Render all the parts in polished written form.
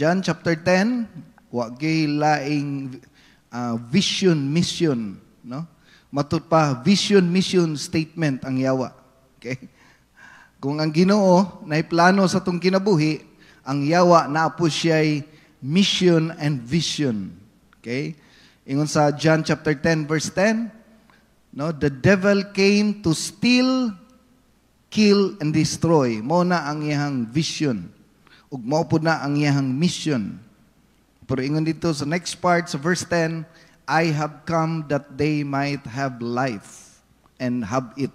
John chapter 10, wagay laing vision, mission, no? Matut pa, vision, mission statement ang yawa. Okay? Kung ang Ginoo na plano sa itong kinabuhi, ang yawa na po siya'y mission and vision. Okay? Ingon sa John chapter 10 verse 10, no, the devil came to steal, kill, and destroy. Mao na ang iyang vision. Ug mao po na ang iyang mission. Pero ingon dito sa next part, sa verse 10, I have come that they might have life and have it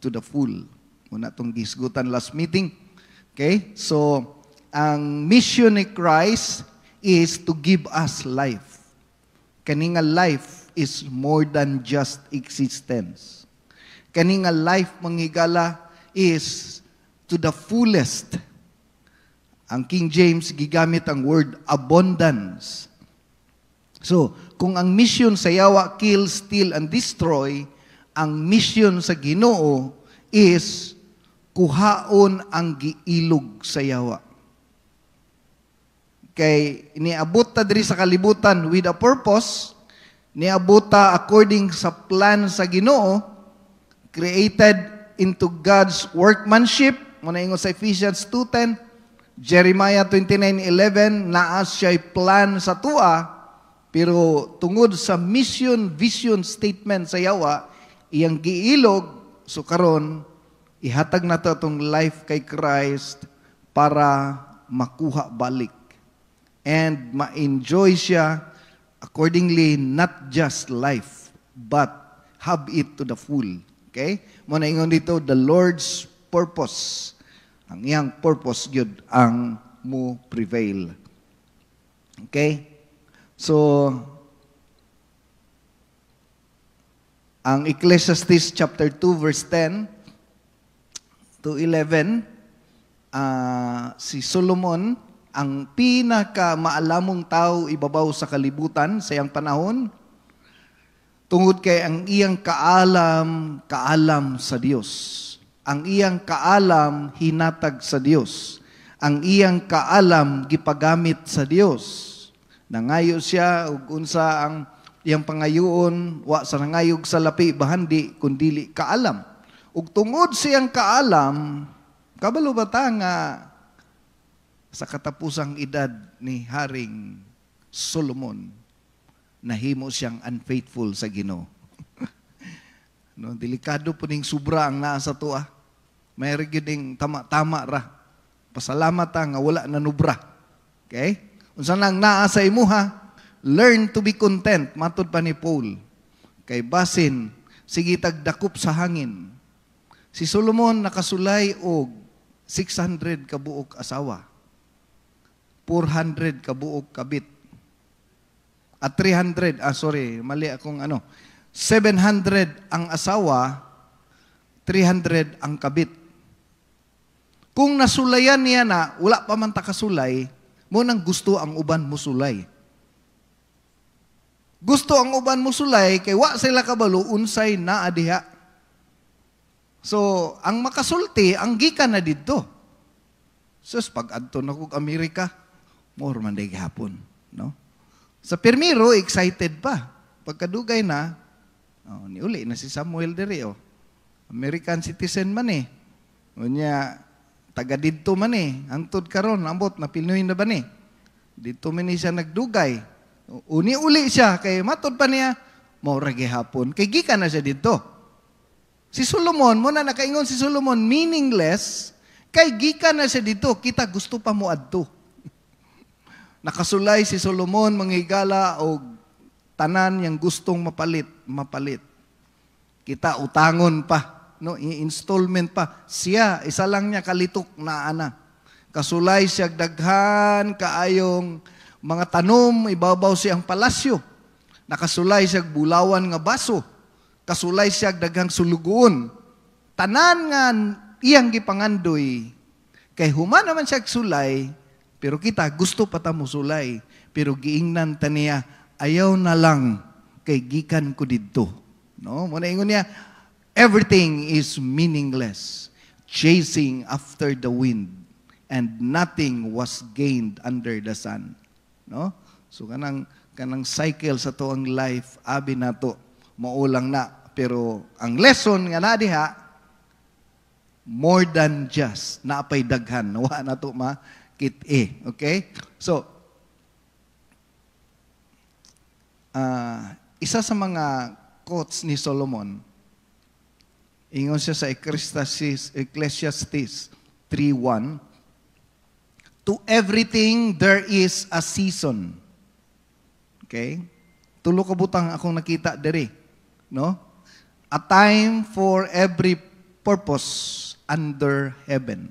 to the full. Muna itong gisgutan last meeting. Okay? So, ang mission ni Christ is to give us life. Kaninga life is more than just existence. Kaninga life, manghigala, is to the fullest. Ang King James, gigamit ang word abundance. So, kung ang mission sa yawa, kill, steal, and destroy, ang mission sa Ginoo is kuhaon ang giilog sa yawa. Kay niabot ta diri sa kalibutan with a purpose, niabot ta according sa plan sa Ginoo, created into God's workmanship, muna ingon sa Ephesians 2:10, Jeremiah 29:11, naa siya'y plan sa tua, pero tungod sa mission, vision statement sa yawa, iyang giilog, so karon ihatag na to itong life kay Christ para makuha balik. And ma-enjoy siya accordingly, not just life, but have it to the full. Okay? Muna ingon dito, the Lord's purpose. Ang iyang purpose yun ang mo prevail. Okay? So, ang Ecclesiastes chapter 2 verse 10 to 11, si Solomon, ang pinaka maalamong tao ibabaw sa kalibutan sa iyang panahon, tungod kay ang iyang kaalam sa Dios. Ang iyang kaalam hinatag sa Dios. Ang iyang kaalam gipagamit sa Dios. Nangayo siya ug unsa ang iyang pangayoon, wa sa nangayog sa lapi bahandi kundili kaalam. Ug tungod siyang kaalam, kabalo ba ta nga sa katapusang edad ni Haring Solomon, nahimo siyang unfaithful sa Ginoo. No, delikado po ning sobra ang naa sa tuwa. May rigiding tama-tama ra. Pasalamat ta nga wala na nubra. Okay? Unsa nang naa sa imuha, learn to be content, matud pa ni Paul. Kay basin, sige tagdakop sa hangin. Si Solomon nakasulay og 600 kabuok asawa. 400 kabuok kabit. At 300, mali akong 700 ang asawa, 300 ang kabit. Kung nasulayan niya na, wala pa man takasulay, mo nang gusto ang uban musulay. Gusto ang uban musulay, kay wa sila kabalo, unsay na adiha. So, ang makasulti, ang gikan na dito. Sus, pag-adto na kong Amerika, more man day hapon. No? Sa Permiro, excited pa. Pagkadugay na, niuli na si Samuel diri. American citizen man eh. Unya, taga dito man eh. Hangtod karon ambot, na Pinoy na ba ni? Dito man siya nagdugay. Uni-uli siya, kay matod pa niya, maura gihapon. Kay gikan na siya dito. Si Solomon, muna nakaingon si Solomon, meaningless, kay gikan na siya dito, kita gusto pa mo adto. Nakasulay si Solomon, manghigala, o tanan yang gustong mapalit. Kita utangon pa. No, i-installment pa. Siya, isa lang niya kalitok na ana. Kasulay siya daghan kaayong mga tanom, ibabaw siyang palasyo. Nakasulay siya bulawan nga baso. Kasulay siya daghang sulugoon. Tanan nga iyang gipangandoy. Kay human naman siya sulay, pero kita gusto pa ta mo sulay. Pero giingnan ta niya, ayaw na lang kay gikan ko didto. No, muna ingon niya, everything is meaningless, chasing after the wind. and nothing was gained under the sun. No? So kanang cycle sa to ang life, abi nato maulang na. Pero ang lesson nga na diha, more than just naapay daghan. Nawa na to makit-e. Okay? So, isa sa mga quotes ni Solomon, ingon siya sa Ecclesiastes 3:1, to everything there is a season. Okay? Tulo ka butang akong nakita diri. No? A time for every purpose under heaven.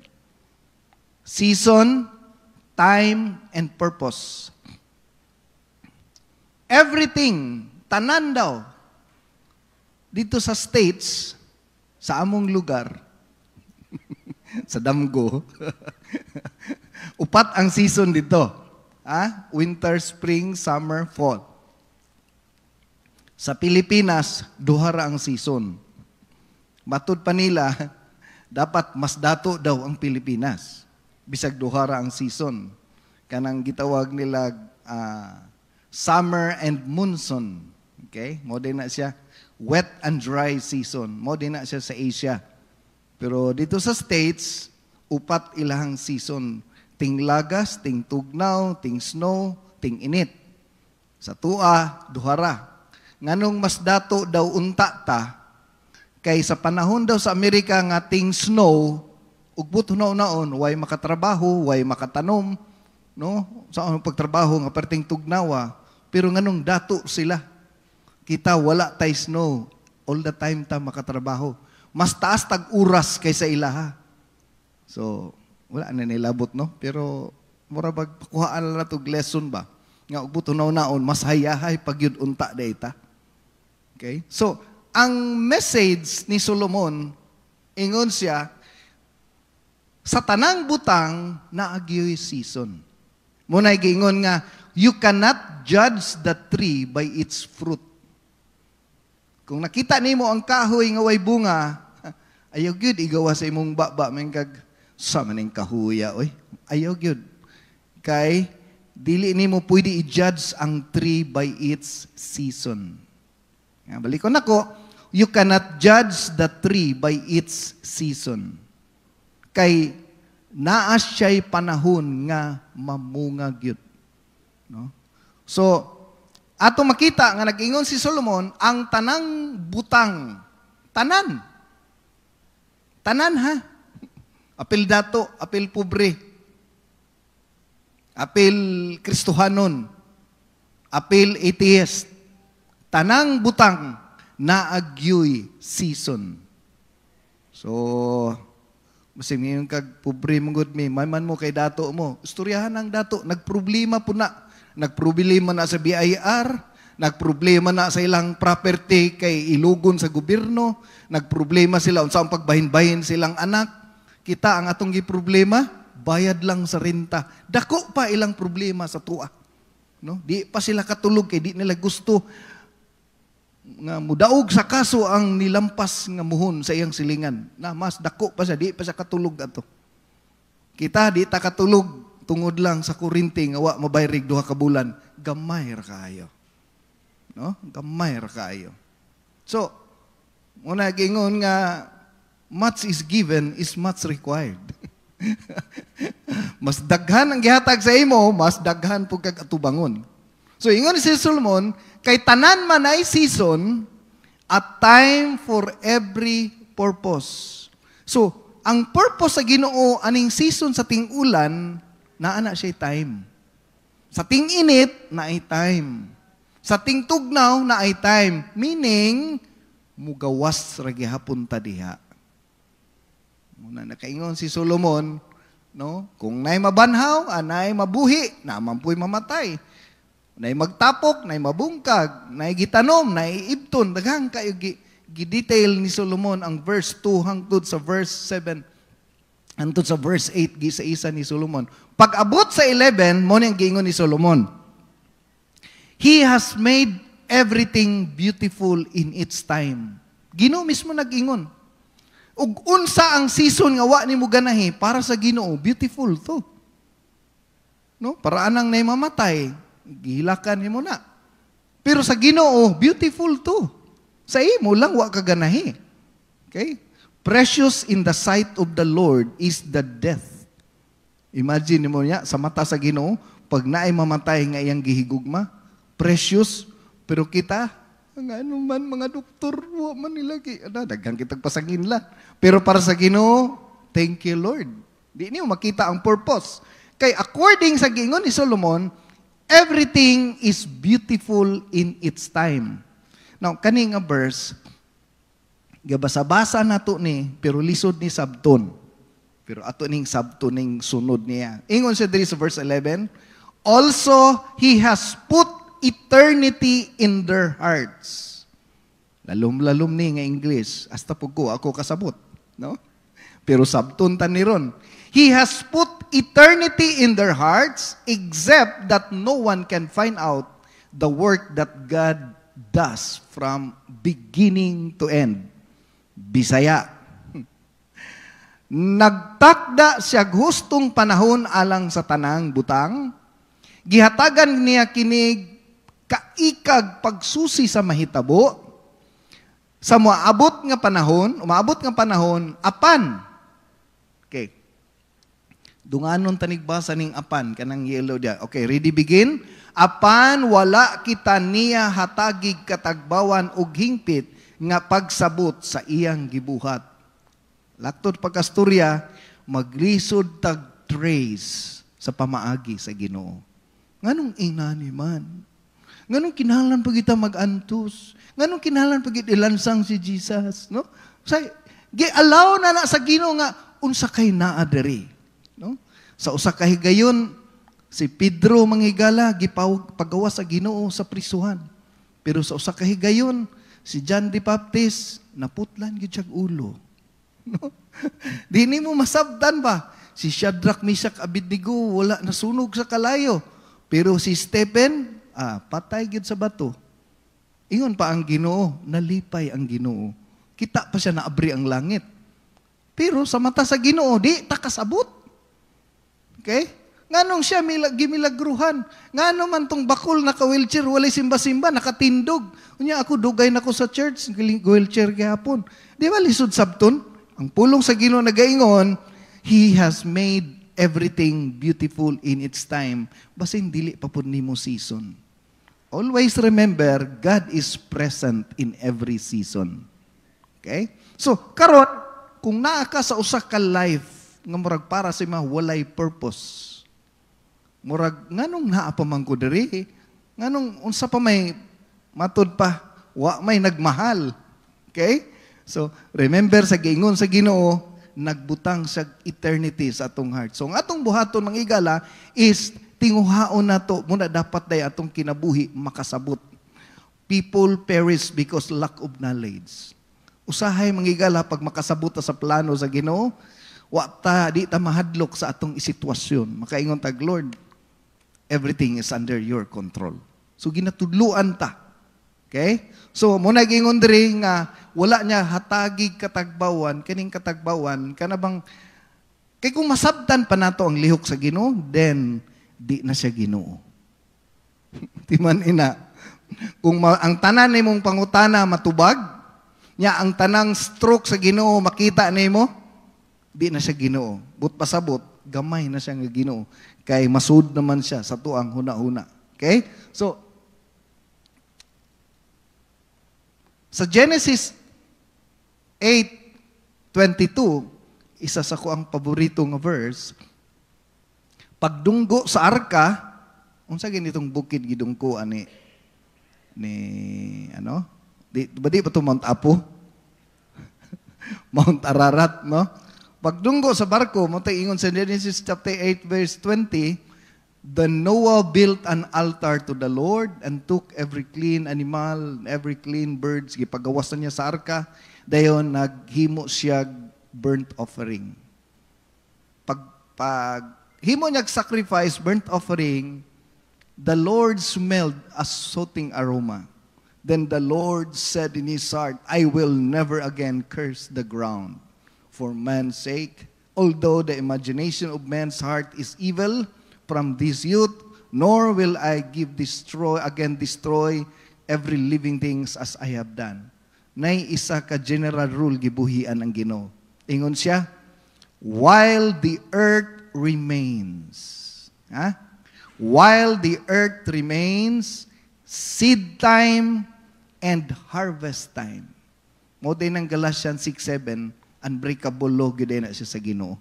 Season, time, and purpose. Everything, tanan daw, dito sa States, sa among lugar, sa Damgo, upat ang season dito. Winter, spring, summer, fall. Sa Pilipinas, duha ra ang season. Matud pa nila, dapat mas dato daw ang Pilipinas. Bisag duha ra ang season. Kanang gitawag nila summer and monsoon. Okay? Mo din na siya. Wet and dry season. Mo din na siya sa Asia. Pero dito sa States, upat ilahang season. Ting lagas, ting tugnaw, ting snow, ting init. Sa tua, duhara. Nganong mas dato daw unta ta, kay sa panahon daw sa Amerika nga ting snow, ugbot hunaw-naon, way makatrabaho, way makatanom, no? Sa pagtrabaho nga perting tugnawa, pero nganong dato sila. Kita wala tay snow, all the time ta makatrabaho. Mas taas tag oras kaysa ilaha. So, wala na nilabot, no? Pero mura pagkuhaan na to lesson ba? Nga ugbot hunaw-naon, mas hayahay pag yun unta data. Okay? So, ang message ni Solomon, ingon siya, sa tanang butang naagyoy season. Muna giingon nga, you cannot judge the tree by its fruit. Kung nakita nimo ang kahoy nga way bunga, ayaw gyud igawa sa imong baba mengkag sa maning kahuya oy. Ayaw gyud. Kay dili nimo pwede i-judge ang tree by its season. Nga balikon nako, you cannot judge the tree by its season. Kay naa siya'y panahon nga mamunga gyud. No? So, ato makita nga nag-ingon si Solomon, ang tanang butang, tanan. Tanan ha. Apil dato, apil pobre. Apil Kristohanon. Apil atheist. Tanang butang naagyoy season. So, masing ngayon kag pobre mong me, man mo kay dato mo. Istoryahan ang dato, nagproblema po na. Nagproblema na sa BIR, nagproblema na sa ilang property kay ilugon sa gobyerno, nagproblema sila unsa ang pagbahin-bahin silang anak. Kita ang atong giproblema, bayad lang sa renta. Dako pa ilang problema sa tuwa. No? Di pa sila katulog kay di nila gusto nga mudaog sa kaso ang nilampas nga muhon sa iyang silingan. Na mas dako pa siya, di pa siya katulog ato. Kita di ta katulog tungod lang sa kurinti nga wa mabayrig duha ka bulan, gamay ra kaayo. No? Gamay ra kaayo. So, muna gingon nga much is given is much required. Mas daghan ang gihatag sa imo, mas daghan pug kag atubangon. So, ingon si Solomon, kay tanan man ay season, a time for every purpose. So, ang purpose sa Ginoo aning season sa ting-ulan, naana siya time. Sa ting-init, na ay time. Sa ting-tugnaw, na ay time. Meaning, mugawas ra gihapon ta diha. Muna nakaingon si Solomon, no? Kung naay mabanhaw, anay mabuhi, naman po'y mamatay. Nay magtapok, nay mabungkag, nay gitanom, nay ibton, daghang kayo gi-detail ni Solomon ang verse 2 hangtod sa verse 7 hangtod sa verse 8 gisa-isa ni Solomon. Pag abot sa 11, mo nang giingon ni Solomon, He has made everything beautiful in its time. Ginoo mismo nag-ingon. Ug unsa ang season nga wa nimo ganahi para sa Ginoo, beautiful to. No? Para anang nay mamatay, gihilakan nimo na. Pero sa Ginoo, beautiful to. Sa imo lang wa ka ganahi. Okay? Precious in the sight of the Lord is the death. Imagine mo niya, sa mata sa Ginoo, pag naay mamatay nga iyang gihigugma, precious, pero kita, nga ano man, mga doktor, wa man nila, daghang kitag pasagin lang. Pero para sa Ginoo, thank you Lord. Di niyo makita ang purpose. Kay according sa giingon ni Solomon, everything is beautiful in its time. Now, kani nga verse, gabasa-basa na to ni, pero lisod ni sabton. Pero ato ning sabton ning sunod niya. Ingon siya diri sa verse 11, also, He has put eternity in their hearts. Lalom-lalom ni nga English. Hasta po ko, ako kasabot. No? Pero sabton tan ni ron. He has put eternity in their hearts, except that no one can find out the work that God does from beginning to end. Bisaya. Nagtakda siya hustong panahon alang sa tanang butang. Gihatagan niya kinig kaikag pagsusi sa mahitabo. Sa umaabot nga panahon, apan. Okay. Dunganon tanigbasa ning apan, kanang yellow dia. Okay, ready begin? Apan wala kita niya hatagig katagbawan og hingpit nga pagsabot sa iyang gibuhat. Laktod pagkastorya, maglisod tag trace sa pamaagi sa Ginoo. Nganong inani man? Nganong kinahanglan pa kita mag-antos? Nganong kinahanglan pa kita ilansang si Jesus? No? Say, gi-allow na sa Ginoo nga, unsa kay naa diri. No? Sa usa ka higayon, si Pedro manghigala gipagawa sa Ginoo sa prisuhan. Pero sa usa ka higayon, si John the Baptist naputlan gyud siyang ulo. No? Di nimo masabtan ba? Si Shadrach, Meshach, Abednego wala nasunog sa kalayo. Pero si Stephen, patay gyud sa bato. Ingon pa ang Ginoo, nalipay ang Ginoo. Kita pa siya naabri ang langit. Pero sa mata sa Ginoo, di takasabot. Okay? Nganong siya gimilagruhan? Ngano man tong bakol naka-wheelchair, walay simba-simba, nakatindog. Unya ako, dugay na ko sa church, wheelchair gihapon. Di ba lisod sabton? Ang pulong sa Ginoo nagaingon, He has made everything beautiful in its time. Basin dili pa pud nimo season. Always remember, God is present in every season. Okay? So, karon kung naa ka sa usa ka life nga murag para sa mga walay purpose. Murag nganong naa pa man ko diri? Nganong unsa pa may matud pa? Wa may nagmahal. Okay? So, remember sa giingon sa Ginoo, nagbutang sa eternity sa atong heart. So, ang atong buhaton mangigala is tinguhaon na to, muna dapat day atong kinabuhi makasabot. People perish because lack of knowledge. Usahay mangigala pag makasabot sa plano sa Ginoo, di ta mahadlok sa atong sitwasyon. Makaingon tag, Lord, everything is under your control. So ginatudluan ta. Okay? So muna gingon diri nga wala niya hatagig katagbawan, kining katagbawan kanabang kay kung masabtan pa nato ang lihok sa Ginoo, then di na siya Ginoo. Timan ina. Kung ang tanan nimong pangutana matubag, nya ang tanang stroke sa Ginoo makita nimo, di na siya Ginoo. But pasabot, gamay na siya nga Ginoo. Kay masud naman siya sa tuang huna-huna. Okay? So, sa Genesis 8:22, isa sa ko ang paborito nga verse, pagdunggo sa arka, unsa ginitong bukid gidungko ani ni ano? Di ba to Mount Apo? Mount Ararat, no? Pagdunggo sa barko, mo tay ingon sa Genesis chapter 8 verse 20, then Noah built an altar to the Lord and took every clean animal, every clean birds, gipagawasan niya sa arka, dayon naghimo siya burnt offering. Pag himo niya sacrifice, burnt offering, the Lord smelled a soothing aroma. Then the Lord said in his heart, I will never again curse the ground. for man's sake. Although the imagination of man's heart is evil from this youth, nor will I destroy every living things as I have done. Nay isa ka general rule gibuhian ang Ginoo. Ingon siya, while the earth remains. While the earth remains, seed time and harvest time. Mo din ng Galatians 6:7, unbreakable law gid na siya sa Ginoo.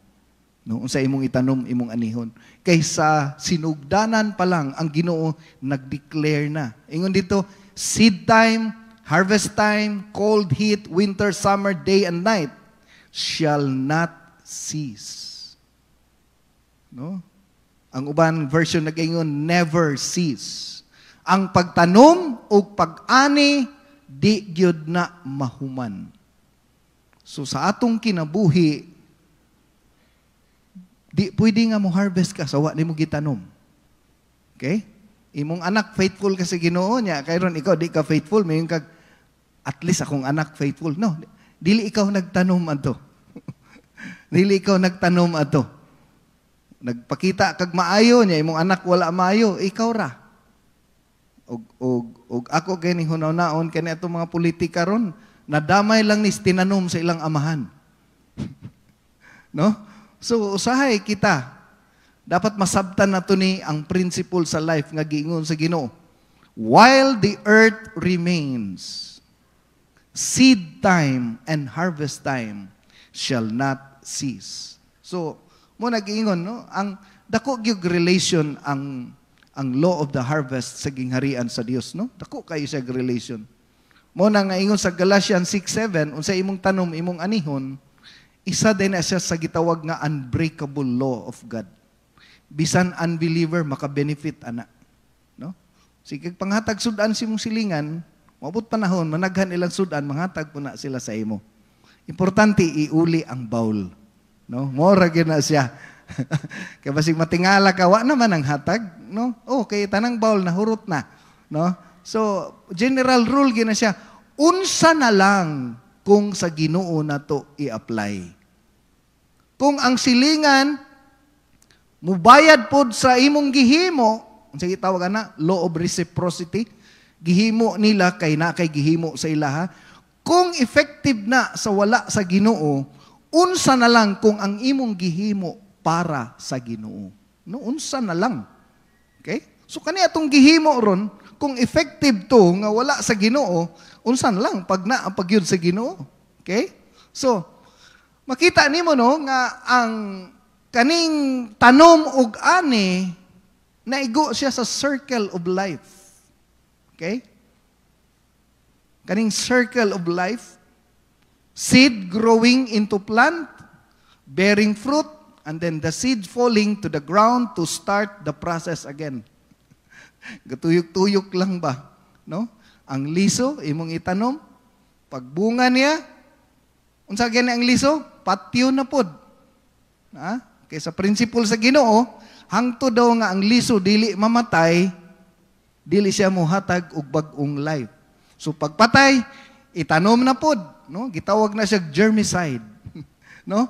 No, unsa imong itanom, imong anihon. Kaysa sinugdanan pa lang ang Ginoo nag-declare na. Ingon dito, seed time, harvest time, cold, heat, winter, summer, day and night shall not cease. No? Ang uban version nag-ingon, never cease. Ang pagtanom o pag-ani, di gyud na mahuman. So sa atong kinabuhi, di pwede nga mo harvest ka sa wa nimo gitanom. Okay? Imong anak faithful ka sa Ginoo niya, kayron ikaw di ka faithful, mayon kag at least akong anak faithful. No, dili ikaw nagtanom ato. Dili ikaw nagtanom ato. Nagpakita kag maayo niya, imong anak wala maayo, ikaw ra. Og ako kay ni hunaw-naon kani atong mga politika ron, nadamay lang ni tinanom sa ilang amahan. No? So usahay kita. Dapat masabtan nato ni ang principle sa life nga giingon sa Ginoo. While the earth remains, seed time and harvest time shall not cease. So mo nag-iingon, no? Ang dako gyud relation ang law of the harvest sa gingharian sa Dios, no? Dako kayo sa relation. Mo na nga ingon sa Galatians 6:7, unsa imong tanom, imong anihon, isa din na siya sa gitawag nga unbreakable law of God. Bisan unbeliever maka-benefit ana, no? Sige panghatag sudan si imong silingan, maabot panahon managhan ilang sudan, manghatag po na sila sa imo. Importante iuli ang bowl. No, mora gyud na siya. Kay basig matingala ka wa naman ang hatag, no? Okay, tanang bowl na hurot na, no? So, general rule gyud na siya. Unsa na lang kung sa Ginoo nato i-apply. Kung ang silingan mubayad pod sa imong gihimo, unsa gitawag na law of reciprocity, gihimo nila kay na kay gihimo sa ilaha. Kung effective na sa wala sa Ginoo, unsa na lang kung ang imong gihimo para sa Ginoo. No, unsa na lang. Okay? So kani atong gihimo ron, kung effective to nga wala sa Ginoo, unsa na lang pag na ang pagyud sa Ginoo. Okay? So makita nimo no nga ang kaning tanom ug ani naigo siya sa circle of life. Okay? Kaning circle of life, seed growing into plant, bearing fruit, and then the seed falling to the ground to start the process again. Gatuyok-tuyok lang ba? No? Ang liso, imong itanom, pagbunga niya, unsa gani ang liso? Patyo na pod. Kaya sa principle sa Ginoo, hangtod daw nga ang liso dili mamatay, dili siya mohatag og bag-ong life. So pagpatay, itanom na pod, no? Gitawag na siya germicide. No?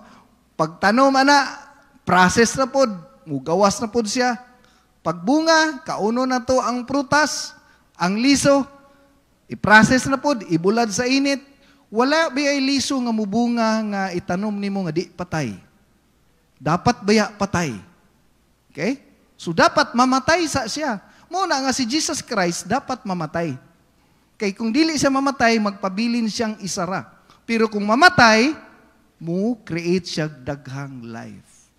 Pagtanom ana, process na pod, mugawas na pod siya. Pagbunga, kauno na to ang prutas, ang liso, i-process na pod, ibulad sa init. Wala baya liso nga mubunga nga itanom nimo nga di patay. Dapat baya patay. Okay? So dapat mamatay sa siya. Muna nga si Jesus Christ dapat mamatay. Kay kung dili siya mamatay, magpabilin siyang isara. Pero kung mamatay, mo create siya daghang life.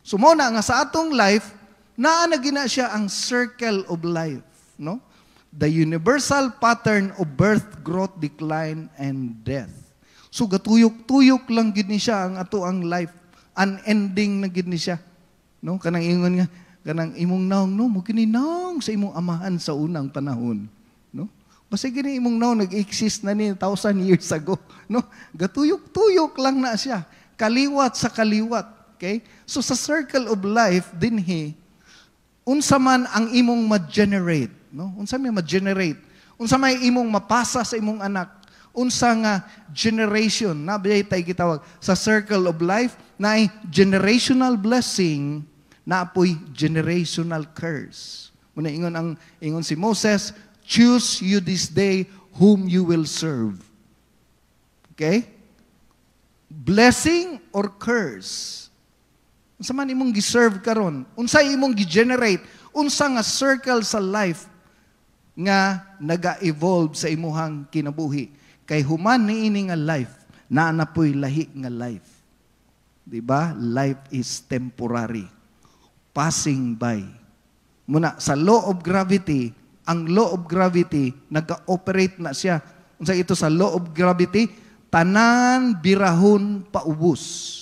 So mo na nga sa atong life, naa na gina siya ang circle of life, no? The universal pattern of birth, growth, decline, and death. So gatuyok-tuyok lang gid ni siya ang ato ang life, unending na gid ni siya. No? Kanang ingon nga, kanang imong naong no, mo kini naong sa imong amahan sa unang panahon, no? Basta gini imong naong nag-exist na ni 1,000 years ago, no? Gatuyok-tuyok lang na siya, kaliwat sa kaliwat, okay? So sa circle of life dinhi, unsa man ang imong ma-generate, no? Unsa may ma-generate? Unsa may imong mapasa sa imong anak? Unsa nga generation, nabiyay tayo gitawag sa circle of life, na ay generational blessing, na apoy generational curse. Muna ingon si Moses, choose you this day whom you will serve. Okay? Blessing or curse? Unsa man imong giserve karon? Unsa imong gi-generate? Unsa nga circle sa life nga naga-evolve sa imuhang kinabuhi? Kay human niini nga life, naanapoy lahi nga life. Diba? Life is temporary. Passing by. Muna, sa law of gravity, ang law of gravity, nag-operate na siya. Unsa ito sa law of gravity? Tanan birahon paubos.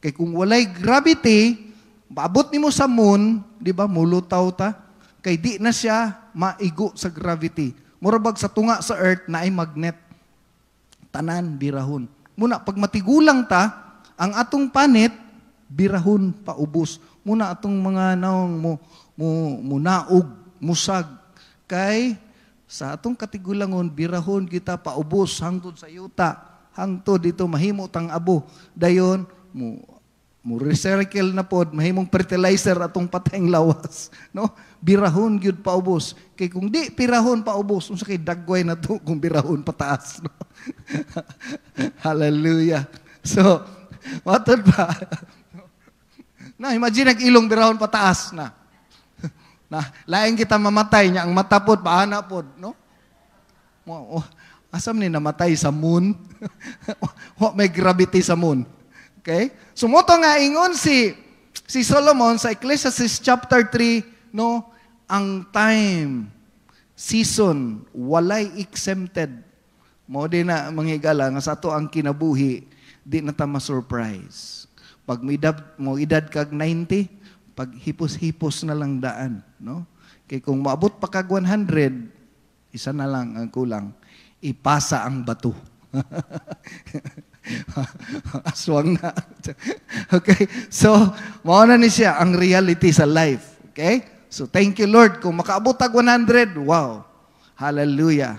Kay kung walay gravity, maabot nimo sa moon, di ba, mulutaw ta, kay di na siya maigo sa gravity. Murabag sa tunga sa earth na ay magnet. Tanan birahon. Muna, pag matigulang ta, ang atong planet, birahon paubos. Muna atong mga naong mo naog, musag. Kay sa atong katigulangon, birahon kita paubos hangtod sa yuta. Hangtod dito mahimot ang abo. Dayon, mo recycle na pod, mahimong fertilizer atong patayng lawas. No? Birahon gyud paubos. Kay kung di pirahon paubos, unsa kay dagway na to kung birahon pataas. No? Hallelujah. So, matod ba? Na, imagine nag-ilong birahon pataas na. Na, laing kita mamatay niya, ang matapod, paana pod, no? Asam ni namatay sa moon? May gravity sa moon. Okay? Sumoto nga ingon si Solomon sa Ecclesiastes chapter 3, no? Ang time, season, walay exempted. Mo din na manghigala nga sa ato ang kinabuhi, di na ta ma-surprise. Pag mo edad kag 90, pag hipos-hipos na lang daan, no? Kay kung maabot pa kag 100, isa na lang ang kulang, ipasa ang bato. Aswang na. Okay? So, mao na ni siya ang reality sa life. Okay? So, thank you Lord. Kung makaabot tag 100, wow. Hallelujah.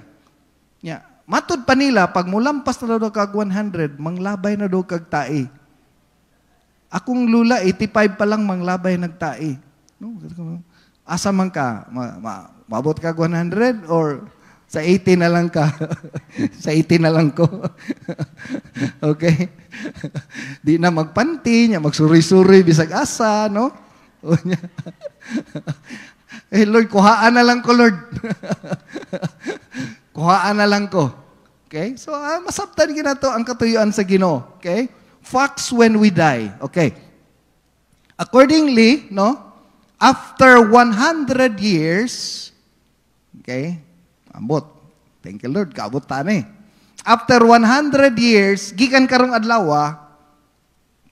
Yeah. Matud pa nila, pag mulampas na daw kag 100, manglabay na daw kag tae. Akong lula, 85 pa lang manglabay nagtae. No? Asa man ka? Maabot kag 100 or sa 80 na lang ka? Sa 80 na lang ko. Okay? Di na magpanti niya, magsuri-suri, bisag asa, no? Eh, Lord, kuhaan na lang ko, Lord. Kuhaan na lang ko. Okay? So, masabtan gina to ang katuyuan sa Ginoo. Okay? Facts when we die. Okay. Accordingly, no? After 100 years, okay? Ambot. Thank you, Lord. Kaabot tani. After 100 years, gikan karong adlaw,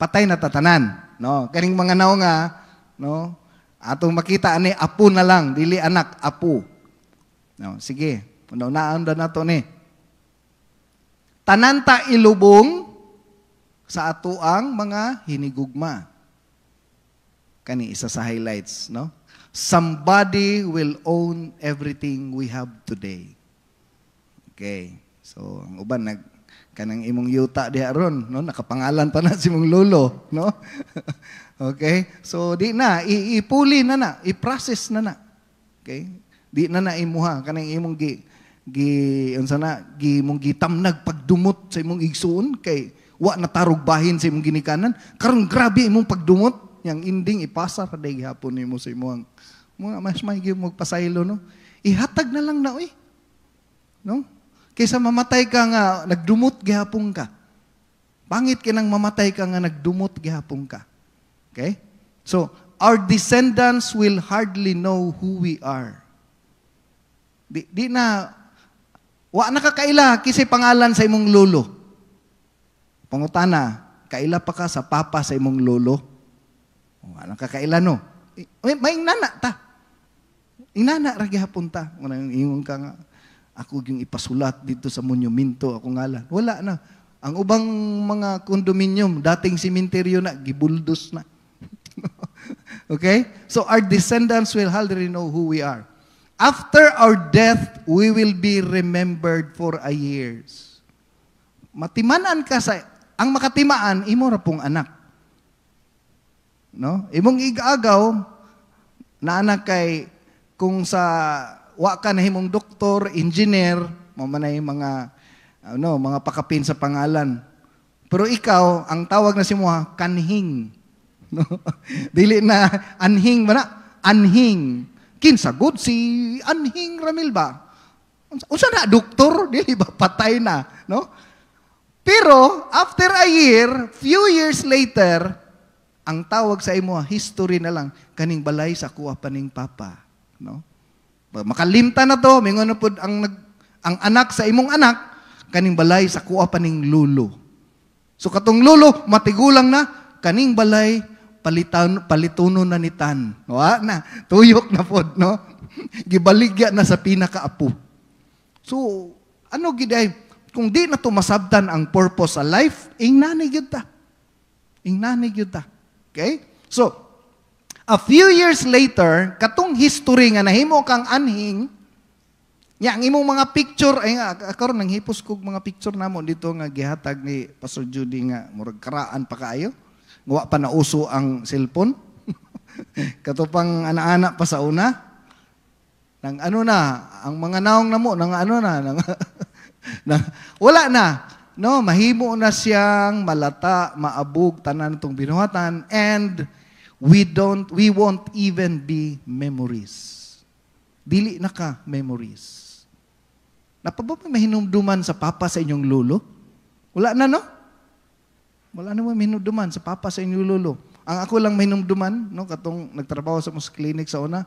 patay na tatanan. No? Kaning mga naw nga, no? Atong makita ani apo na lang, dili anak, apo. No, sige. Unaon na to ni. Tanan ta ilubong sa ato ang mga hinigugma. Kani isa sa highlights, no? Somebody will own everything we have today. Okay. So, ang uban kanang imong yuta diha ron, no? Nakapangalan pa na si mong lolo, no? Okay? So, di na ipuli na, i-process na. Okay? Di na imuha kanang imong mong gitamnag pagdumot sa imong igsuon kay wa natarog bahin sa imong ginikanan. Karon grabe imong pagdumot, yang ending ipasa pa day gihapon nimo sa imong mas may mo pasaylo, no? Ihatag na lang na no? Kaysa mamatay ka nga nagdumot gihapon ka. Pangit kinang mamatay ka nga nagdumot gihapon ka. Okay? So, our descendants will hardly know who we are. Di na wa nakakaila kisay pangalan sa imong lolo. Pangutana, kaila pa ka sa papa sa imong lolo? Wa nakakaila no. May nana ta. Inana ra gihapon ta. Ingon ka nga ako yung ipasulat dito sa monumento ako ngalan. Wala na. Ang ubang mga kondominium, dating simenteryo na, gibuldos na. Okay? So our descendants will hardly know who we are. After our death, we will be remembered for a years. Matimanan ka sa, ang makatimaan, imo ra pong anak. No? Imong igagaw, na anak kay, kung sa, wa ka na himong doktor, engineer, mamanay mga, mga pakapin sa pangalan. Pero ikaw, ang tawag na si mo, kanhing. No? Dili na, anhing ba na? Anhing. Kinsagod si Anhing Ramil ba? Unsa na doktor, dili ba patay na, no? Pero after a year, few years later, ang tawag sa imo history na lang kaning balay sa kuha paning papa, no? Makalimta na to, mingon na pud ang anak sa imong anak kaning balay sa kuha paning lulo. So katong lulo matigulang na kaning balay palituno na ni Tan. Wa na, tuyok na pod, no? Gibaligya na sa pinakaapo. So, ano giday? Kung di na to masabtan ang purpose sa life, ingnanig yun ta. Ingnanig yun ta. Okay? So, a few years later, katong history nga nahimo kang anhing, ang imong mga picture, ay nga, karon nang hipos kog mga picture namo dito nga gihatag ni Pastor Judy nga, murag karaan pa kaayo. Wa pa na uso ang cellphone. Katupang ana-ana pa sa una. Nang ano na, ang mga naong namo, nang ano na, wala na. No, mahimo na siyang malata, maabog, tanan itong binuhatan, and we won't even be memories. Dili na ka memories. Napababa mahinumduman sa papa sa inyong lolo? Wala na, no? Wala naman minumduman sa papa sa inyong lolo. Ang ako lang minumduman, no, katong nagtrabaho sa mos clinic sa una,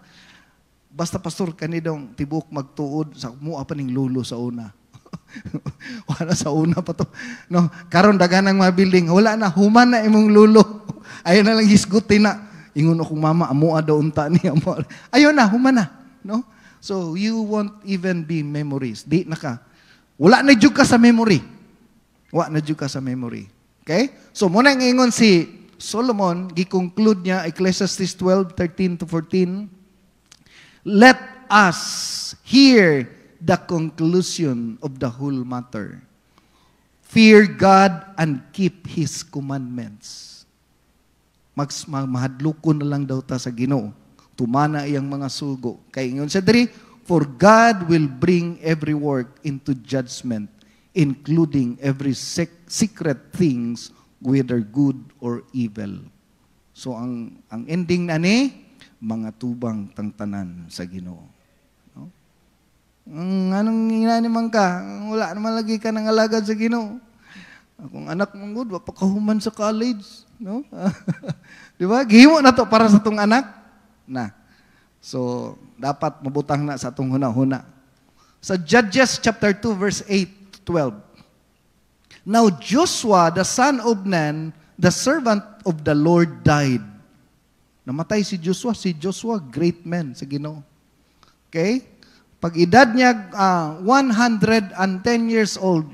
basta pastor kanidong tibuk magtuod sa mua pa ning lolo sa una. Wala sa una pa to. No, karon daganang mga building, wala na, human na imong lolo. Ayun na lang hisgutin na. Ingon akong mama, amua daw unta niya. Ayun na, human na. No? So, you won't even be memories. Di na ka. Wala na jud ka sa memory. Wala na jud ka sa memory. Okay? So, muna ang ingon si Solomon, gi-conclude niya, Ecclesiastes 12:13-14, let us hear the conclusion of the whole matter. Fear God and keep His commandments. Mahadlukon na lang daw ta sa Ginoo. Tumana iyang mga sugo. Kay ingon sa diri, for God will bring every work into judgment, including every secret things, whether good or evil. So ang ending na ni, mga tubang tangtanan sa Ginoo. No? Anong inaniman ka? Wala naman lagi ka nang alagad sa Ginoo. Kung anak mong good, wapa ka human sa college. No? Di ba? Gihimo na to para sa tong anak. Na. So, dapat mabutang na sa atong huna-huna. Sa Judges chapter 2 verse 8-12. Now Joshua, the son of Nun, the servant of the Lord, died. Namatay si Joshua. Si Joshua, great man sa Ginoo. Okay? Pag edad niya 110 years old,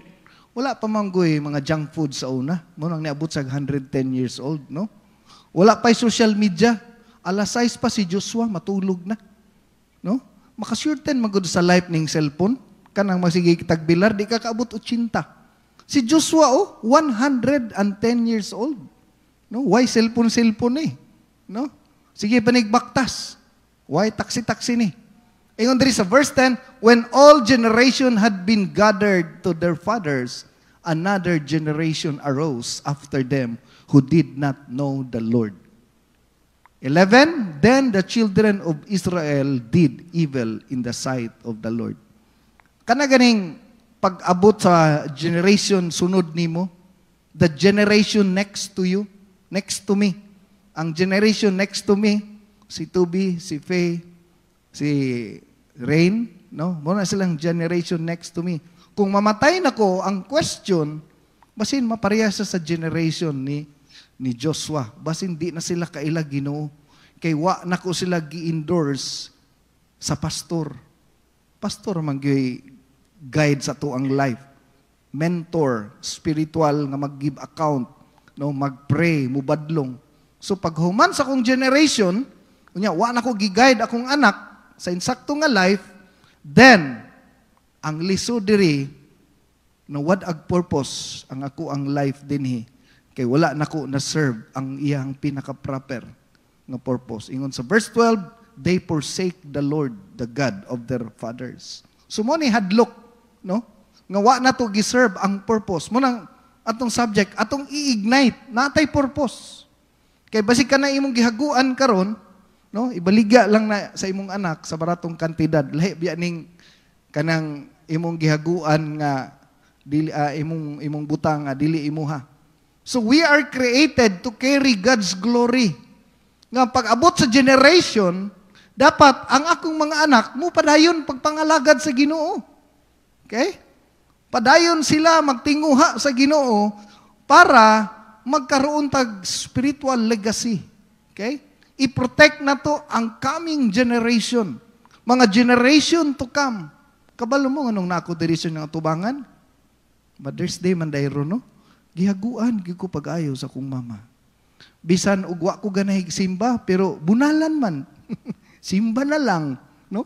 wala pa manggoy mga junk food sa una. Munang niabot sa 110 years old, no? Wala pa social media. Alas 6 pa si Joshua, matulog na. No? Makasurten magod sa life ning cellphone. Kanang magsige tagbilar, di ka kaabot 80. Si Joshua, 110 years old. No? Why cellphone eh? No? Sige, panigbaktas. Why taxi ni? Ingon diri sa verse 10, when all generation had been gathered to their fathers, another generation arose after them who did not know the Lord. 11, then the children of Israel did evil in the sight of the Lord. Kana ganing pag-abot sa generation sunod nimo, the generation next to you, next to me. Ang generation next to me, si Tubi, si Faye, si Rain, no? Muna silang generation next to me. Kung mamatay na ko, ang question, basin maparehas sa generation ni Joshua. Basin di na sila kaila Ginoo. Kay wa na ko sila gi-endorse sa pastor. Pastor man guide sa to ang life. Mentor, spiritual nga mag-give account, no, mag-pray, mubadlong. So pag human sa akong generation, unya wa na ko gi-guide akong anak, sa insakto nga life, then ang lisod diri na what ag purpose ang ako ang life dinhi kay wala nako na serve ang iyang pinaka-proper nga purpose. Ingon sa verse 12, they forsake the Lord, the God of their fathers. So mo ni hadlok, no? Nga wa na to giserve ang purpose. Mo nang atong subject, atong i-ignite natay purpose. Kay basig ka na imong gihaguan karon, no? Ibaligya lang na sa imong anak sa baratong kantidad. Lahi biya ning kanang imong gihaguan nga dili imong butang nga dili imuha. So we are created to carry God's glory. Nga pag-abot sa generation, dapat ang akong mga anak mo padayon pagpangalagad sa Ginoo. Okay? Padayon sila magtinguha sa Ginoo para magkaroon tag spiritual legacy. Okay? I-protect na to ang coming generation. Mga generation to come. Kabalo mo anong nako diri sa nga tubangan? Mother's Day man dayro no? Gihaguan gyud ko pag-ayo sa akong mama. Bisan ug wa ko ganay simba pero bunalan man. Simba na lang, no?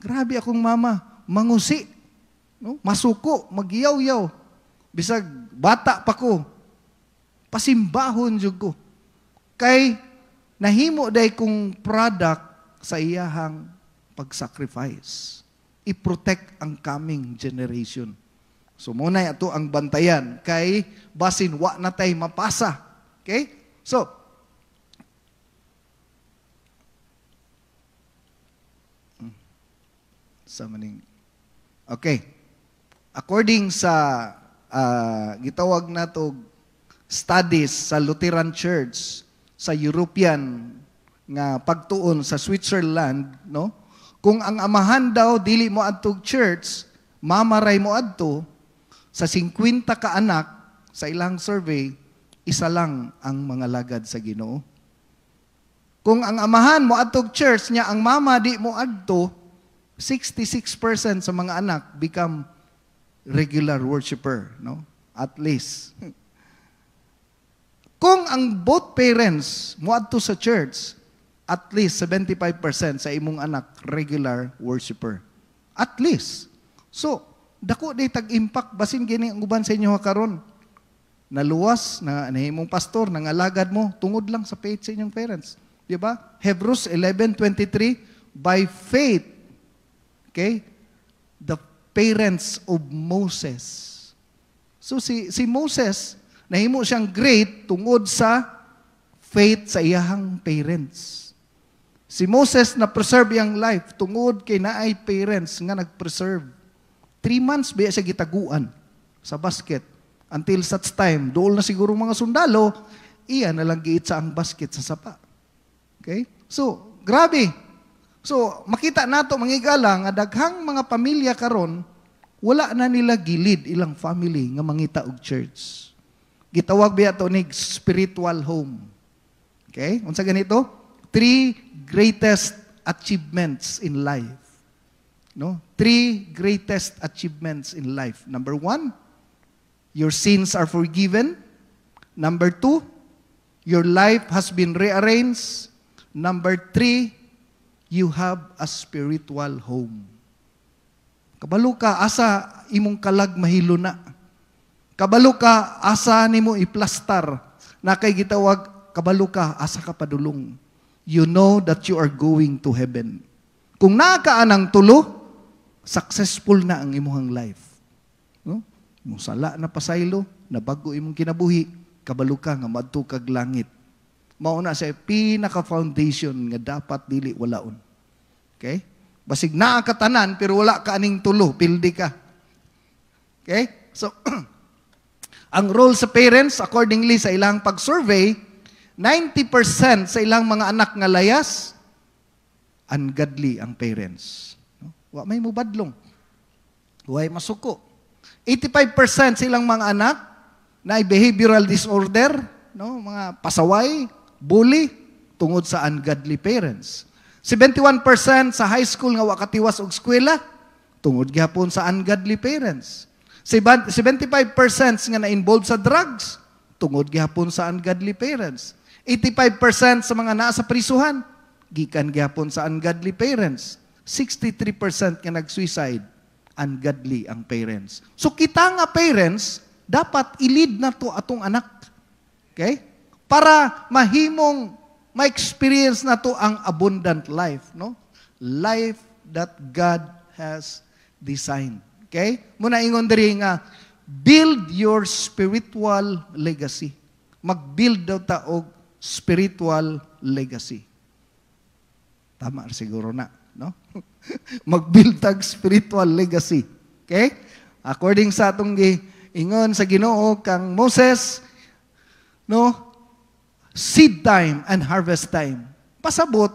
Grabe akong mama, mangusi, no? Masuko, magyaw-yaw. Bisag bata pa ko. Pasimbahon jud ko. Kay nahimo day kong product sa iyahang pag-sacrifice. I-protect ang coming generation. So muna ito ang bantayan kay basin wa na tay mapasa. Okay? So okay. According sa gitawag na to studies sa Lutheran Church sa European nga pagtuon sa Switzerland, no? Kung ang amahan daw dili mo adtog church, mamaray mo adto sa 50 ka anak sa ilang survey, isa lang ang mga lagad sa Ginoo. Kung ang amahan mo adtog church niya ang mama di mo adto, 66% sa mga anak become regular worshiper, no? At least. Kung ang both parents mo adto sa church, at least 75% sa imong anak regular worshiper. At least. So, dako day tag-impact basin gini ang uban sa inyo karon. Naluwas na imong pastor nangalagad mo tungod lang sa faith sa inyong parents. Di ba? Hebrews 11:23, by faith, okay, the parents of Moses. So si Moses, nahimo siyang great tungod sa faith sa iyahang parents. Si Moses na preserve yang life tungod kay naay parents nga nag-preserve. 3 months biya siya gitaguan sa basket until such time dool na siguro mga sundalo iya na lang giit sa ang basket sa sapa. Okay? So, grabe. So, makita nato mangigala nga daghang mga pamilya karon wala na nila gilid ilang family nga mangita og church. Gitawag biya to nig spiritual home. Okay? Unsa ganito? 3 greatest achievements in life. No? 3 greatest achievements in life. Number 1, your sins are forgiven. Number 2, your life has been rearranged. Number 3, you have a spiritual home. Kabalo ka, asa imong kalag mahilo na. Kabalo ka, asa nimo iplastar. Na kay gitawag, kabalo ka, asa ka padulong. You know that you are going to heaven. Kung nakaanang tulo, successful na ang imuhang life. No? Musala na pasaylo, nabago imong kinabuhi, kabalo ka nga madto kag langit. Mao na sa pinaka-foundation nga dapat dili walaon. Okay? Basig naa ka tanan pero wala ka aning tulo, pildi ka. Okay? So ang role sa parents accordingly sa ilang pag-survey, 90% sa ilang mga anak nga layas, ungodly ang parents. Wa may mubadlong. Huwag masuko. 85% sa ilang mga anak na behavioral disorder, no? Mga pasaway, bully, tungod sa ungodly parents. 71% sa high school nga wakatiwas og eskwela, tungod gyapon sa ungodly parents. 75% nga na-involved sa drugs, tungod gyapon sa ungodly parents. 85% sa mga naa sa prisuhan, gikan gyapon sa ungodly parents. 63% nga nag-suicide, ungodly ang parents. So kita nga parents, dapat i-lead na to atong anak. Okay? Para mahimong ma-experience na to ang abundant life, no? Life that God has designed. Okay? Muna ingon diri nga, build your spiritual legacy. Mag-build daw ta og spiritual legacy. Tama siguro na, no? Mag-build tag spiritual legacy. Okay? According sa atong ingon sa Ginoo kang Moses, no? Seed time and harvest time. Pasabot,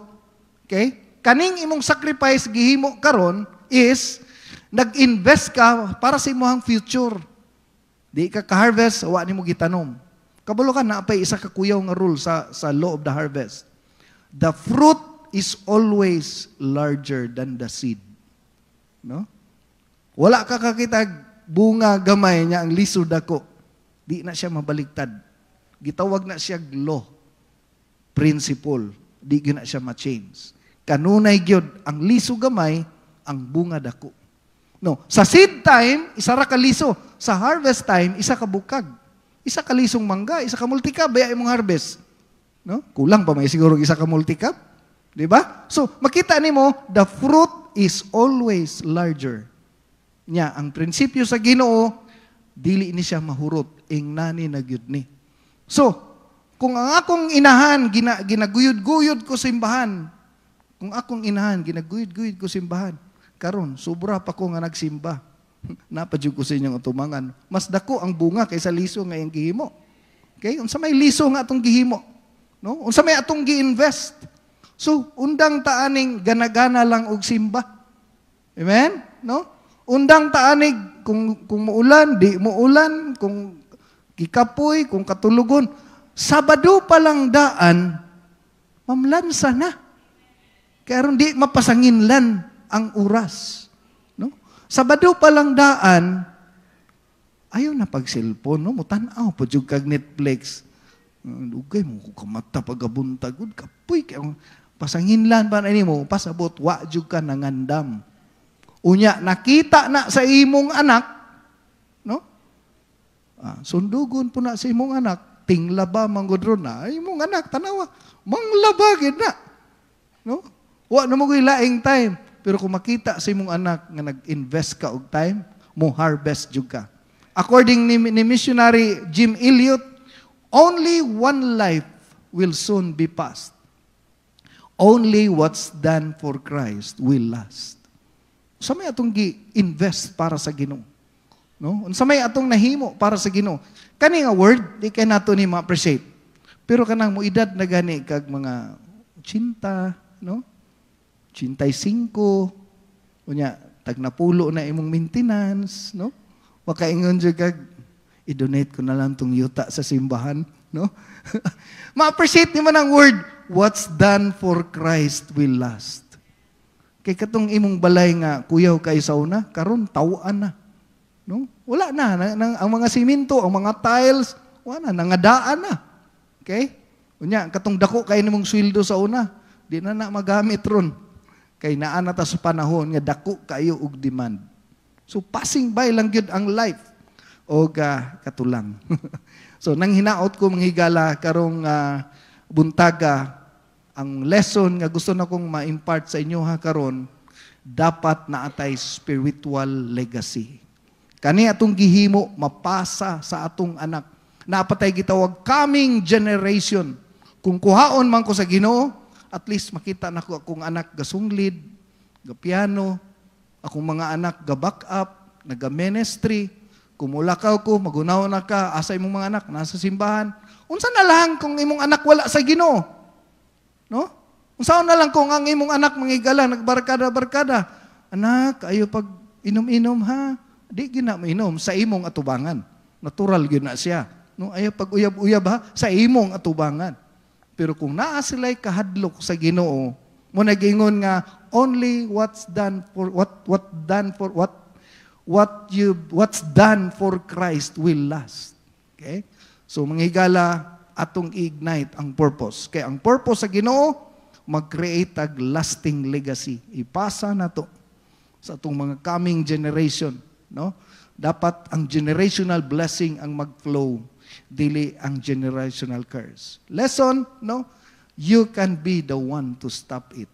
okay? Kaning imong sacrifice gihimo karon is nag-invest ka para sa imong future. Di ka ka-harvest, wa nimo gitanom. Kabalo ka na pay isa ka kuyaw nga rule sa law of the harvest. The fruit is always larger than the seed. No? Wala ka kakita bunga gamay niya ang lisod ako. Di na siya mabaligtad. Gitawag na siya law, principle. Di na siya ma-change. Kanunay gyud ang liso gamay, ang bunga dako. No, sa seed time, isa ra ka liso. Sa harvest time, isa ka bukag. Isa ka lisong mangga, isa ka multicab, baya imong harvest. No? Kulang pa may siguro isa ka multicab. Di ba? So, makita nimo, the fruit is always larger. Nya, ang prinsipyo sa Ginoo, dili ni siya mahurot, ing nani na gyud ni. So, kung ang akong inahan, ginaguyod-guyod ko simbahan, kung akong inahan, ginaguyod-guyod ko simbahan, karon sobra pa ko nga nagsimba. Napadyo ko sa inyong utumangan. Mas dako ang bunga kaysa liso nga yung gihimo. Okay? Unsa may liso nga atong gihimo? No? Unsa may atong gi-invest? So, undang taaning ganagana lang og simba. Amen? No? Undang taanig kung muulan, di muulan, kung kikapoy, kung katulugon. Sabado pa lang daan, mamlansa na. Kaya ron di mapasanginlan ang oras. No? Sabado pa lang daan, ayaw na pag-cellphone, no? Mutanaw po jud kag Netflix. Ugay mo ko kamata pagabuntag, kapoy kaya pasanginlan pa na mo, pasabot, wa jud ka nangandam. Unya, nakita na sa imong anak, no? Sundugon po na sa imong anak, tinglaba manggudron na, imong anak, tanawa, manglabagin na. No? Wa na mo laing time. Pero kung makita sa imong anak nga nag-invest ka og time, mo harvest jud ka. According ni missionary Jim Elliot, only one life will soon be passed. Only what's done for Christ will last. Sa may atong gi-invest para sa Ginoo. No? Sa may atong nahimo para sa Ginoo. Kani nga word, di kay nato ni ma-appreciate. Pero kanang mo edad na gani kag mga 80, no? 85, unya tag napulo na imong maintenance, no? Wa kaingon jud kag i-donate ko na lang tong yuta sa simbahan, no? Ma-appreciate ni man ang word, what's done for Christ will last. Kay katong imong balay nga kuyaw kay sauna, karon tawaan na. No? Wala na, ang mga simento, ang mga tiles, wala na, nangadaan na. Okay? Unya, katong dako kay nimong sweldo sa una, di na magamit ron. Kay naa na ta sa panahon nga dako kayo og demand. So passing by lang gyud ang life og katulang. So nang hinaot ko manghigala karong buntaga, ang lesson nga gusto na kong ma-impart sa inyo karon, dapat naatay spiritual legacy. Kani atong gihimo mapasa sa atong anak. Napatay gitawag coming generation. Kung kuhaon man ko sa Ginoo, at least makita na ko akong anak gasunglid, gapiano, akong mga anak ga-back up, naga-ministry, kumulakaw ko, magunaw na ka, asa imong mga anak, nasa simbahan. Unsa na lang kung imong anak wala sa Ginoo? No? Unsa na lang kung ang imong anak mangigala, nagbarkada-barkada. Anak, ayo pag inom-inom ha. Di gina mainom sa imong atubangan. Natural gyud na siya. No, ayo pag uyab-uyab ha sa imong atubangan. Pero kung naa sila'y kahadlok sa Ginoo, mo nagingon nga only what's done for Christ will last. Okay? So manghigala atong ignite ang purpose. Kay ang purpose sa Ginoo, mag-create ag lasting legacy. Ipasa na to sa atong mga coming generation, no? Dapat ang generational blessing ang mag-flow, dili ang generational curse. Lesson, no? You can be the one to stop it.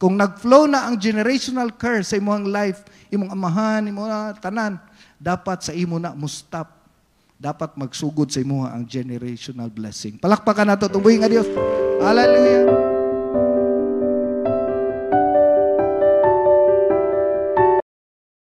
Kung nag-flow na ang generational curse sa imong life, imong amahan, imong tanan, dapat sa imo na mo stop. Dapat magsugod sa imo ang generational blessing. Palakpakan nato tubuhin nga Dios. Hallelujah.